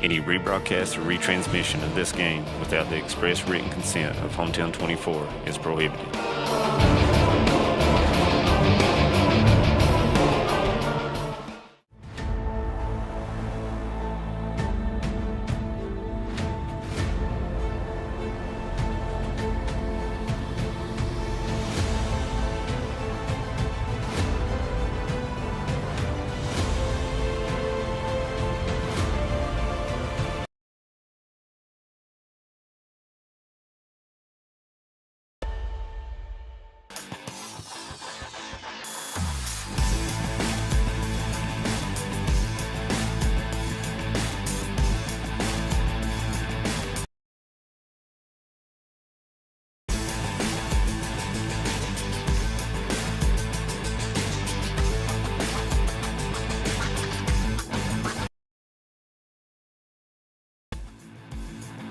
Any rebroadcast or retransmission of this game without the express written consent of Hometown 24 is prohibited.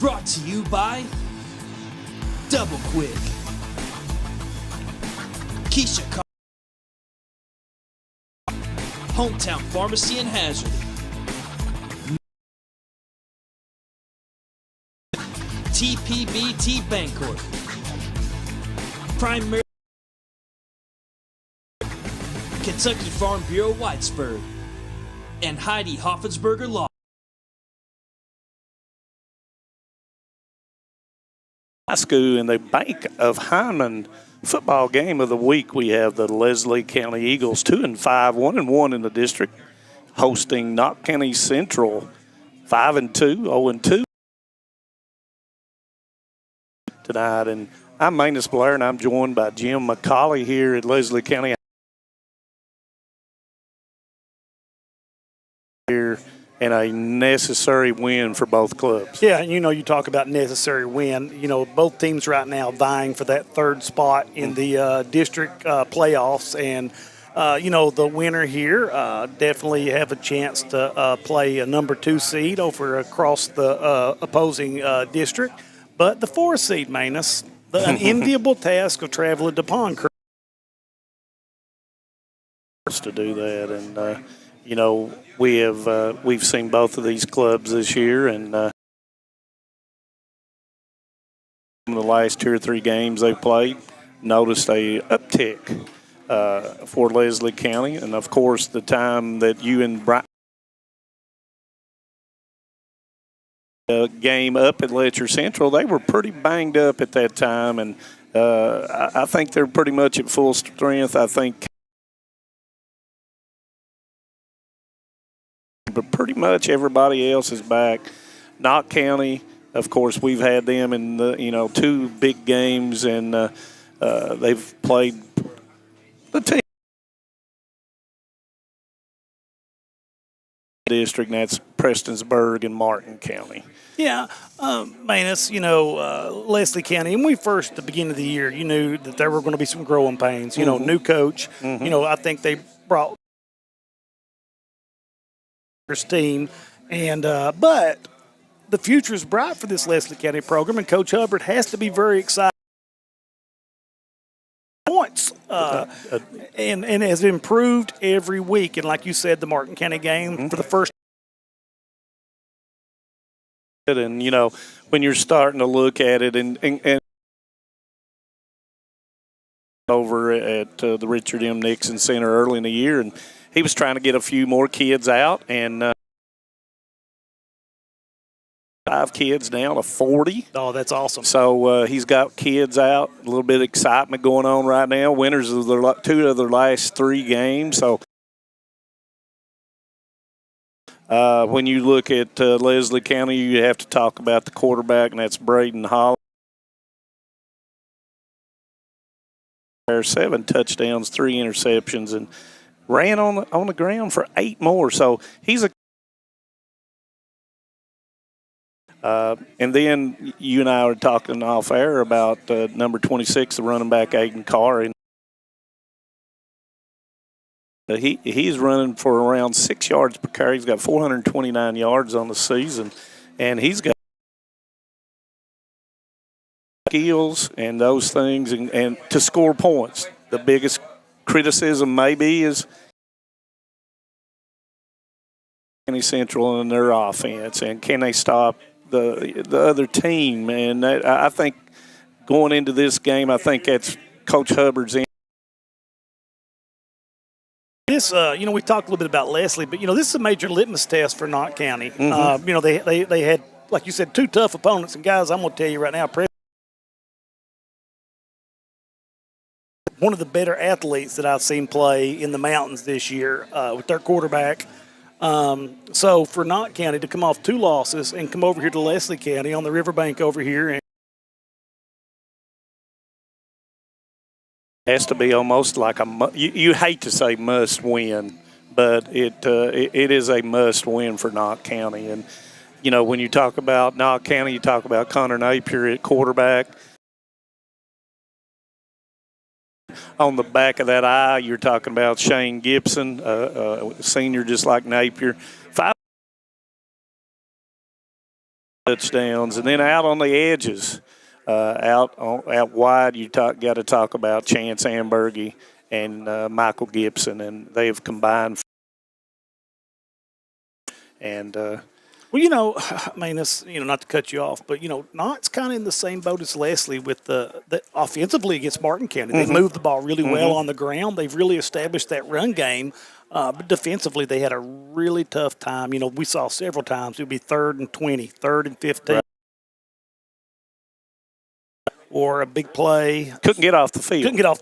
Brought to you by Double Quick, Keisha Car, Hometown Pharmacy and Hazard, TPBT Bancorp, Primary, Kentucky Farm Bureau Whitesburg, and Heidi Hoffensberger Law. High school in the Bank of Hyman football game of the week. We have the Leslie County Eagles 2-5, 1-1 in the district, hosting Knott County Central 5-2, 0-2 tonight. And I'm Manus Blair, and I'm joined by Jim McCauley here at Leslie County. Here. And a necessary win for both clubs. Yeah, and you talk about necessary win. Both teams right now vying for that third spot in the district playoffs. And, the winner here definitely have a chance to play a number 2 seed over across the opposing district. But the 4 seed, Manus, the unenviable task of traveling to Pond to do that. And, we've seen both of these clubs this year, and in the last 2 or 3 games they played, noticed a uptick for Leslie County, and of course the time that you and Brian game up at Letcher Central, they were pretty banged up at that time, and I think they're pretty much at full strength. I think. But pretty much everybody else is back. Knott County, of course, we've had them in the 2 big games, and they've played the team district, and that's Prestonsburg and Martin County. Yeah, Manus, Leslie County, and at the beginning of the year, you knew that there were going to be some growing pains. New coach. I think they brought team, and but the future is bright for this Leslie County program, and Coach Hubbard has to be very excited. Points and has improved every week, and like you said, the Martin County game for the first. And when you're starting to look at it, and over at the Richard M. Nixon Center early in the year, and he was trying to get a few more kids out, and 5 kids down to 40. Oh, that's awesome. So he's got kids out, a little bit of excitement going on right now. Winners of 2 of their last 3 games. So when you look at Leslie County, you have to talk about the quarterback, and that's Braden Holland. 7 touchdowns, 3 interceptions, and ran on the ground for 8 more. So he's a and then you and I were talking off air about number 26, the running back Aiden Carr, and he's running for around 6 yards per carry. He's got 429 yards on the season, and he's got skills and those things, and to score points. The biggest criticism maybe is County Central and their offense, and can they stop the other team? And I think going into this game, I think that's Coach Hubbard's in. This, we talked a little bit about Leslie, but this is a major litmus test for Knott County. Mm-hmm. They had, like you said, two tough opponents, and guys, I'm going to tell you right now, one of the better athletes that I've seen play in the mountains this year with their quarterback. So for Knott County to come off two losses and come over here to Leslie County on the riverbank over here, and has to be almost like you hate to say must win, but it is a must win for Knott County. And when you talk about Knott County, you talk about Connor Napier at quarterback. On the back of that eye, you're talking about Shane Gibson, senior just like Napier. 5 touchdowns, and then out on the edges. Out wide, you got to talk about Chance Ambergy and Michael Gibson, and they've combined. And I mean, this, not to cut you off, but Knott's kind of in the same boat as Leslie with the offensively against Martin County. They've moved the ball really well on the ground. They've really established that run game, but defensively they had a really tough time. We saw several times it would be 3rd and 20, 3rd and 15. Right. Or a big play. Couldn't get off the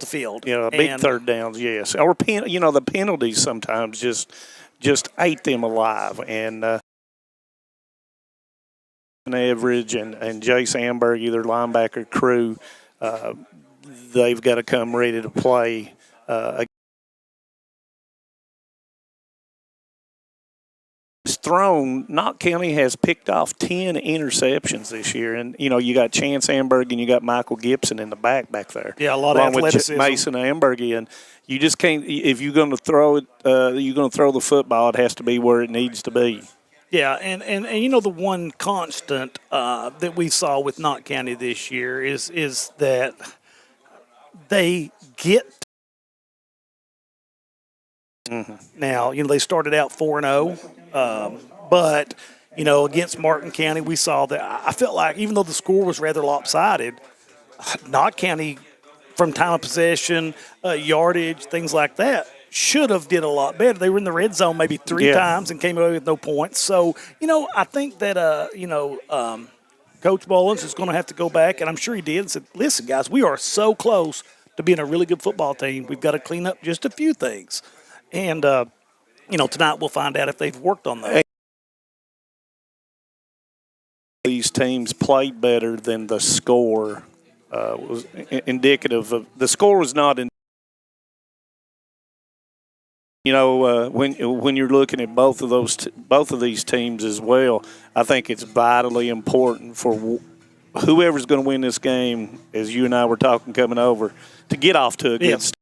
field. A big third downs, yes. Or, the penalties sometimes just ate them alive. And Average and Jace Amberg, their linebacker crew, they've got to come ready to play. Knott County has picked off 10 interceptions this year, and you got Chance Amberg and you got Michael Gibson in the back there. Yeah, a lot of athleticism. With Mason Amberg, and you just can't. If you're going to throw it, you're going to throw the football. It has to be where it needs to be. Yeah, and the one constant that we saw with Knott County this year is that they get. Now, they started out 4-0, but, against Martin County, we saw that. I felt like even though the score was rather lopsided, Knott County, from time of possession, yardage, things like that, should have did a lot better. They were in the red zone maybe three times and came away with no points. So, I think that, Coach Mullins is going to have to go back, and I'm sure he did, and said, listen, guys, we are so close to being a really good football team. We've got to clean up just a few things. And, tonight we'll find out if they've worked on those. These teams played better than the score was indicative of. The score was not in. When you're looking at both of these teams as well, I think it's vitally important for whoever's going to win this game, as you and I were talking coming over, to get off to a good start.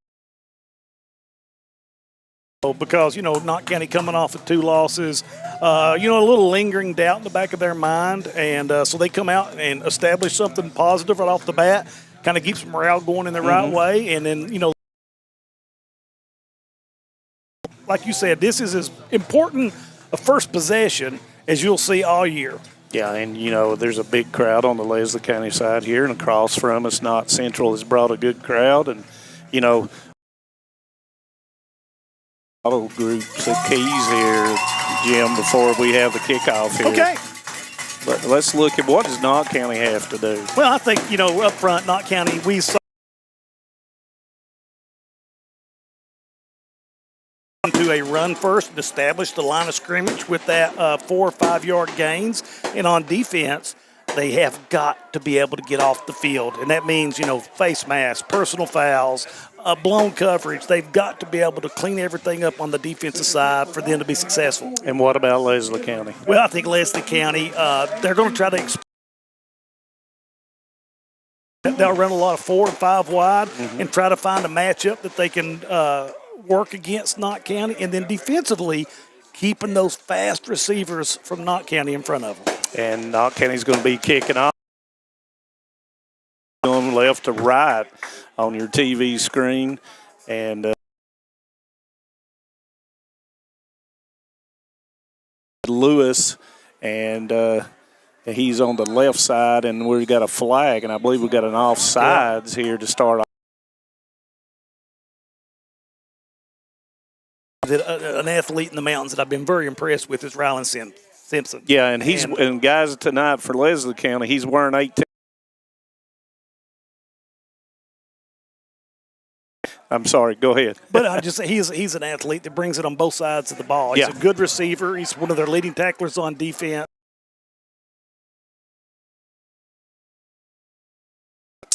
Because, Knott County coming off of 2 losses, a little lingering doubt in the back of their mind. And so they come out and establish something positive right off the bat, kind of keeps morale going in the right way. And then, like you said, this is as important a first possession as you'll see all year. Yeah, and, there's a big crowd on the Leslie County side here, and across from us, Knott Central has brought a good crowd. And, auto groups of keys here, Jim, before we have the kickoff here. Okay. But let's look at what does Knott County have to do. Well, I think, up front, Knott County, we saw to a run first and establish the line of scrimmage with that 4 or 5 yard gains. And on defense, they have got to be able to get off the field. And that means, face masks, personal fouls, blown coverage. They've got to be able to clean everything up on the defensive side for them to be successful. And what about Leslie County? Well, I think Leslie County, they're going to try to they'll run a lot of 4 and 5 wide and try to find a matchup that they can work against Knott County. And then defensively, keeping those fast receivers from Knott County in front of them. And Knott County's going to be kicking off. Going left to right on your TV screen. And Lewis, and he's on the left side, and we've got a flag, and I believe we've got an offsides here to start off. An athlete in the mountains that I've been very impressed with is Rylan Simpson. Yeah, and guys tonight for Leslie County, he's wearing 18. I'm sorry, go ahead. But I just he's an athlete that brings it on both sides of the ball. He's a good receiver. He's one of their leading tacklers on defense.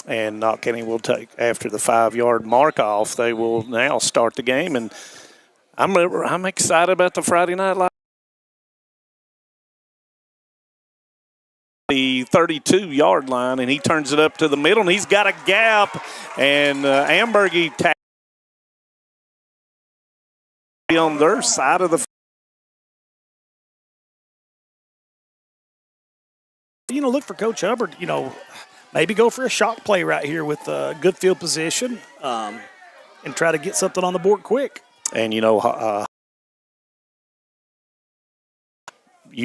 And Knott County will take, after the 5-yard mark off, they will now start the game. And I'm excited about the Friday Night Live. The 32-yard line, and he turns it up to the middle, and he's got a gap. And Ambergy on their side of the. Look for Coach Hubbard. Maybe go for a shot play right here with good field position, and try to get something on the board quick. And, you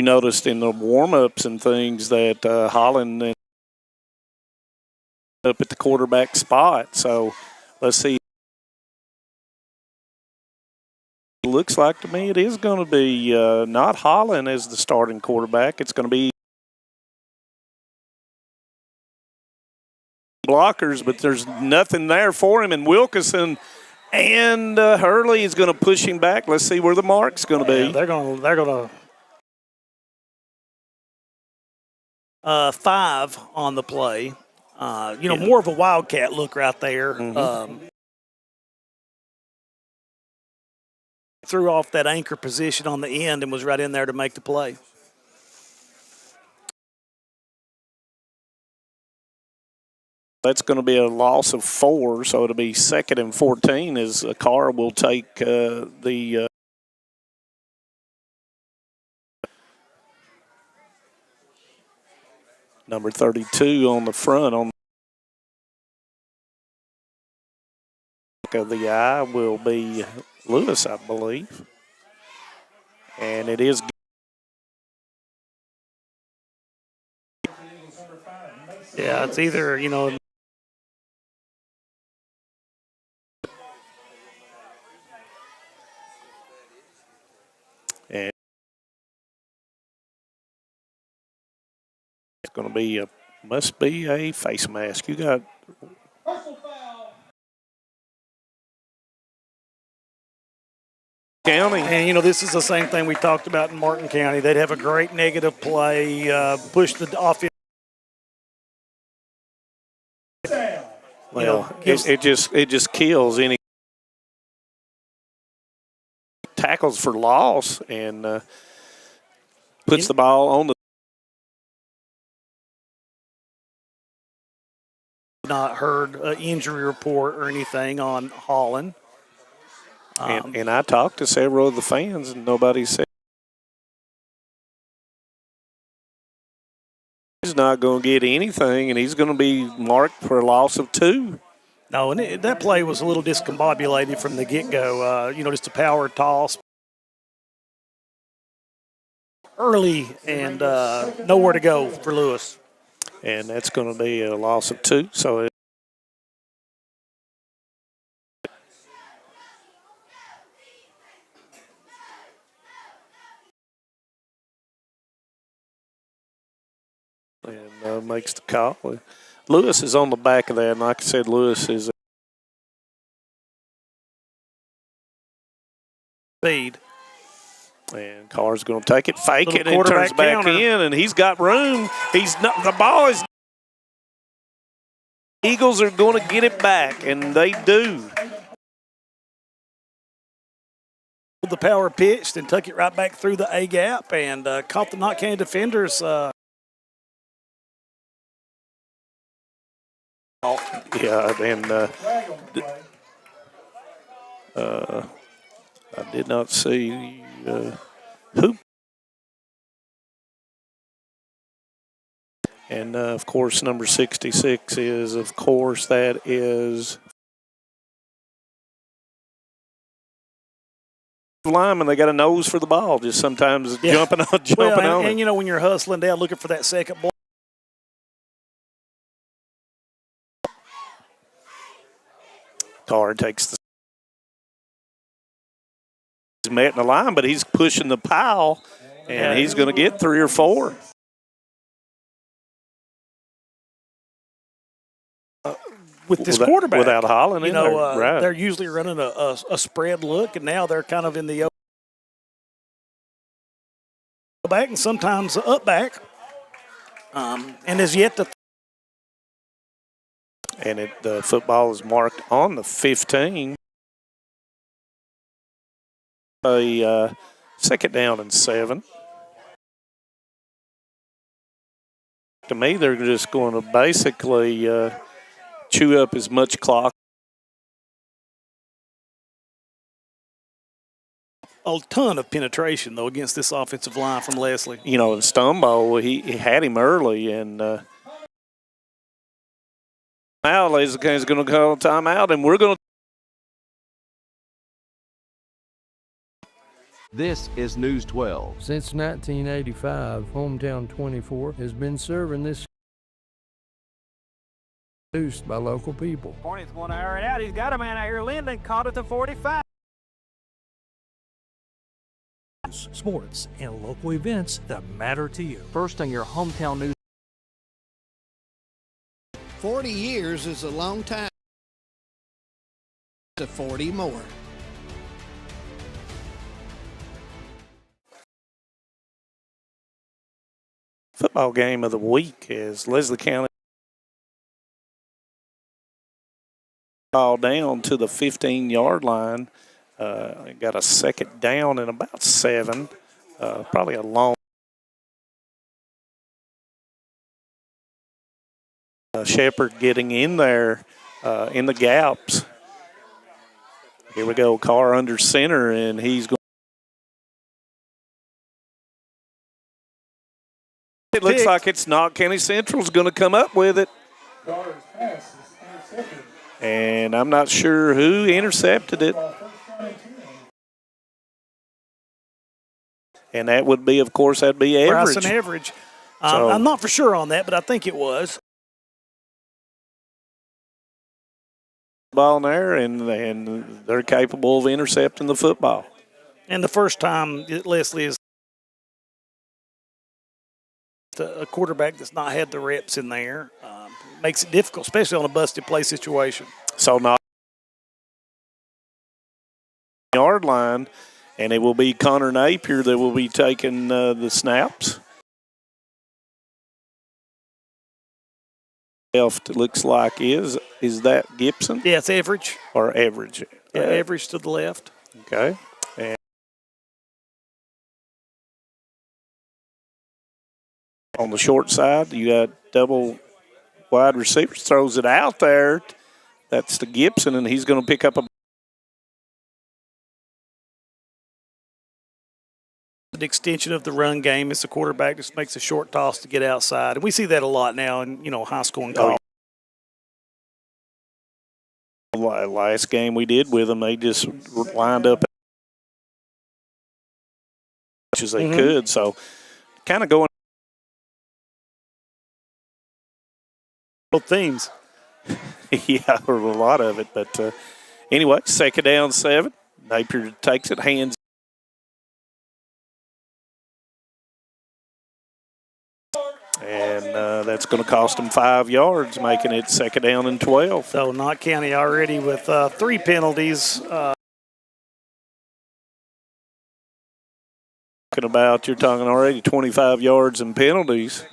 noticed in the warm-ups and things that Holland up at the quarterback spot. So let's see. It looks like to me it is going to be not Holland as the starting quarterback. It's going to be blockers, but there's nothing there for him. And Wilkinson and Hurley is going to push him back. Let's see where the mark's going to be. Yeah, they're going to 5 on the play. More of a wildcat look right there. Mm-hmm. Threw off that anchor position on the end and was right in there to make the play. That's going to be a loss of 4, so it'll be 2nd and 14 as Carr will take the number 32 on the front. On the of the eye will be Lewis, I believe. And it is. Yeah, it's either, And it's going to be must be a face mask. You got. County. And, this is the same thing we talked about in Martin County. They'd have a great negative play, push the offense. Well, it just kills any tackles for loss and puts the ball on the. Not heard an injury report or anything on Holland. And I talked to several of the fans, and nobody said he's not going to get anything, and he's going to be marked for a loss of 2. No, and that play was a little discombobulated from the get-go. Just a power toss early and nowhere to go for Lewis. And that's going to be a loss of 2. So and makes the call. Lewis is on the back of that, and like I said, Lewis is speed. And Carr's going to take it, fake it, and quarterback turns back counter. in, and he's got room. The ball is. Eagles are going to get it back, and they do. The power pitched and took it right back through the A gap and caught the Knott County defenders. Yeah, and I did not see who. And, of course, number 66 is, of course, that is linemen, they got a nose for the ball, just sometimes jumping on it. And, you know, when you're hustling down looking for that second ball. Carr takes the he's met in the line, but he's pushing the pile, and he's going to get 3 or 4. With this quarterback. Without Holland you in know, there. Right. They're usually running a spread look, and now they're kind of in the back and sometimes up back. And is yet to. And the football is marked on the 15. A second down and 7. To me, they're just going to basically chew up as much clock. A ton of penetration, though, against this offensive line from Leslie. You know, in Stumbo, he had him early, and now Leslie is going to call a timeout, and we're going to. This is News 12. Since 1985, Hometown 24 has been serving this produced by local people. Hornets want to air it out. He's got a man out here. Linden caught at the 45. Sports and local events that matter to you. First on your hometown news. 40 years is a long time. To 40 more. Football game of the week is Leslie County ball down to the 15-yard line. Got a second down and about 7. Probably a long. Shepard getting in there in the gaps. Here we go. Carr under center, and he's going. It looks like it's Knott County Central's going to come up with it. And I'm not sure who intercepted it. And that would be, of course, that'd be Average. Bryson Average. I'm not for sure on that, but I think it was. Ball in there, and they're capable of intercepting the football. And the first time Leslie is a quarterback that's not had the reps in there. Makes it difficult, especially on a busted play situation. So not yard line, and it will be Connor Napier that will be taking the snaps. Left, it looks like is that Gibson? Yeah, it's Average. Or Average. Yeah, Average to the left. Okay. And on the short side, you got double wide receivers, throws it out there. That's the Gibson, and he's going to pick up a. The extension of the run game is the quarterback just makes a short toss to get outside. And we see that a lot now in, high school and college. Last game we did with them, they just lined up as much as they could. So kind of going. Both teams. Yeah, or a lot of it. But anyway, second down 7. Napier takes it, hands. And that's going to cost them 5 yards, making it second down and 12. So Knott County already with 3 penalties. You're talking already 25 yards and penalties.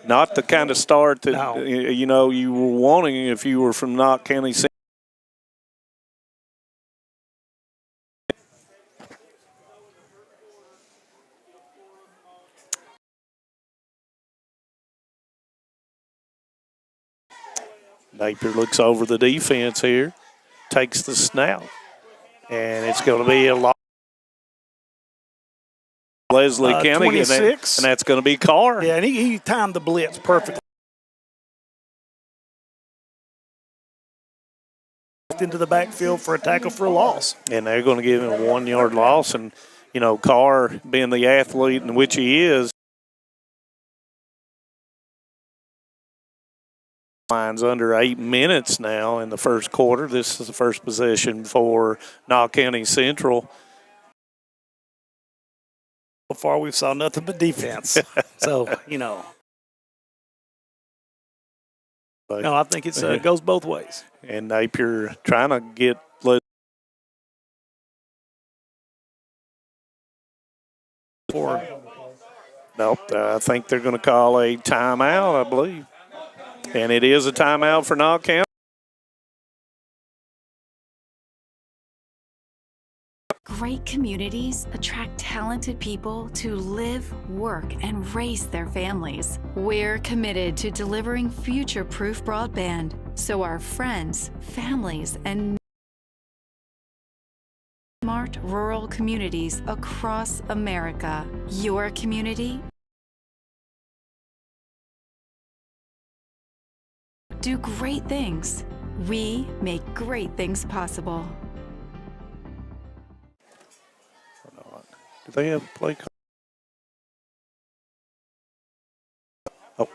Not the kind of start that, you were wanting if you were from Knott County. Napier looks over the defense here, takes the snap, and it's going to be a lot. Leslie County, 26. And that's going to be Carr. Yeah, and he timed the blitz perfectly. into the backfield for a tackle for a loss. And they're going to give him a 1 yard loss. And, you know, Carr, being the athlete in which he is, line's under 8 minutes now in the first quarter. This is the first possession for Knott County Central. So far, we've saw nothing but defense. So, you know. No, I think it goes both ways. And Napier trying to get Nope, I think they're going to call a timeout, I believe. And it is a timeout for Knott County. Great communities attract talented people to live, work, and raise their families. We're committed to delivering future-proof broadband so our friends, families, and smart rural communities across America. Your community? Do great things. We make great things possible. Do they have a play call? Oh,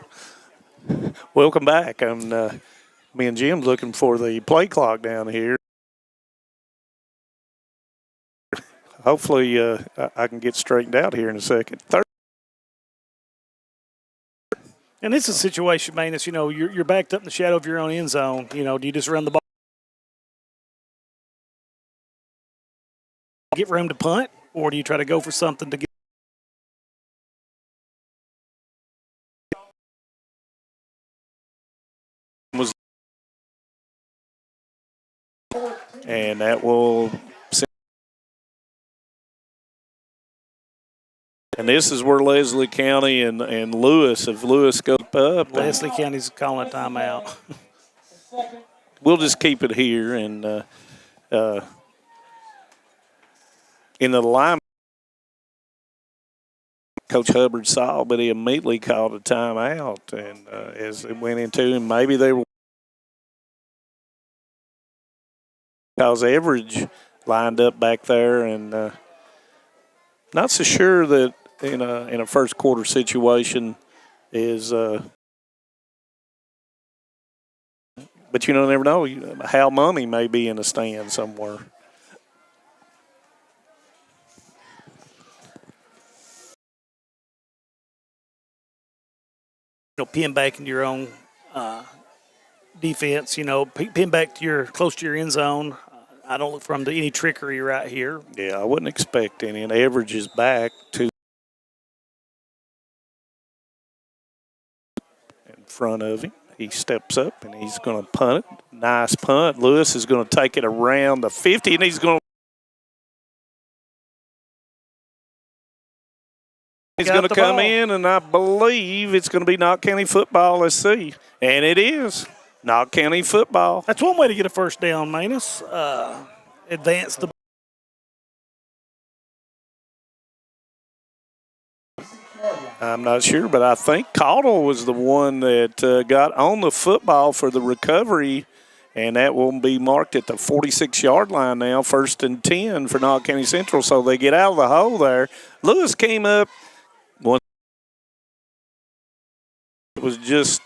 welcome back. Me and Jim's looking for the play clock down here. Hopefully, I can get straightened out here in a second. And this is a situation, Manus, you know, you're backed up in the shadow of your own end zone. You know, do you just run the ball? Get room to punt? Or do you try to go for something to get? And that will. And this is where Leslie County and Lewis, if Lewis goes up. Leslie County's calling a timeout. We'll just keep it here. And in the line, Coach Hubbard saw, but he immediately called a timeout. And as it went into him, maybe they were. Because Everidge lined up back there, and not so sure that in a first quarter situation is. But you never know. Hal Mummy may be in a stand somewhere. Pin back into your own defense. You know, pin back to close to your end zone. I don't look for him to any trickery right here. Yeah, I wouldn't expect any. And Average is back to in front of him. He steps up and he's going to punt it. Nice punt. Lewis is going to take it around the 50, and he's going to. He's going to come in, and I believe it's going to be Knott County football. Let's see. And it is Knott County football. That's one way to get a first down, Manus. Advance the. I'm not sure, but I think Caudle was the one that got on the football for the recovery, and that will be marked at the 46-yard line now, 1st and 10 for Knott County Central. So they get out of the hole there. Lewis came up. It was just